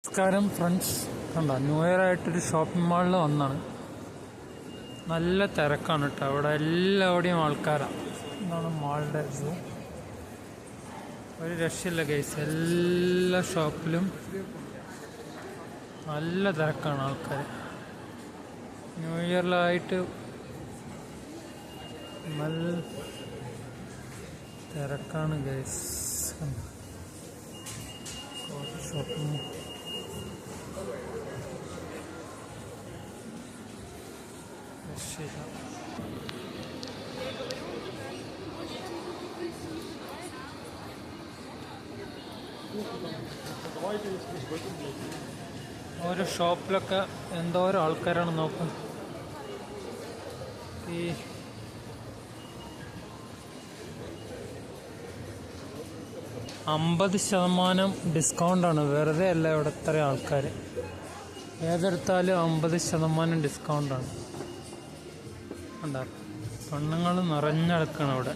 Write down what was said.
നമസ്കാരം ഫ്രണ്ട്സ്. കണ്ട new year ആയിട്ടൊരു ഷോപ്പിംഗ് മാളിൽ വന്നാണ്. നല്ല തിരക്കാണ് കേട്ടോ. അവിടെ എല്ലാവിടെയും ആൾക്കാരാണ്. എന്താണ് മാളിൻ്റെ വ്യൂ. ഒരു രക്ഷയില്ല ഗൈസ്. എല്ലാ ഷോപ്പിലും നല്ല തിരക്കാണ് ആൾക്കാർ. ന്യൂ ഇയറിലായിട്ട് നല്ല തിരക്കാണ് ഗൈസ്. ഷോപ്പിംഗ് ഓരോ ഷോപ്പിലൊക്കെ എന്തോരം ആൾക്കാരാണ് നോക്കും. ഈ 50% ഡിസ്കൗണ്ടാണ്. വെറുതെ അല്ല ഇവിടെ ഇത്ര ആൾക്കാർ. ഏതെടുത്താലും 50% ഡിസ്കൗണ്ടാണ്. കണ്ടോ, പെണ്ണുങ്ങൾ നിറഞ്ഞെടുക്കണം ഇവിടെ.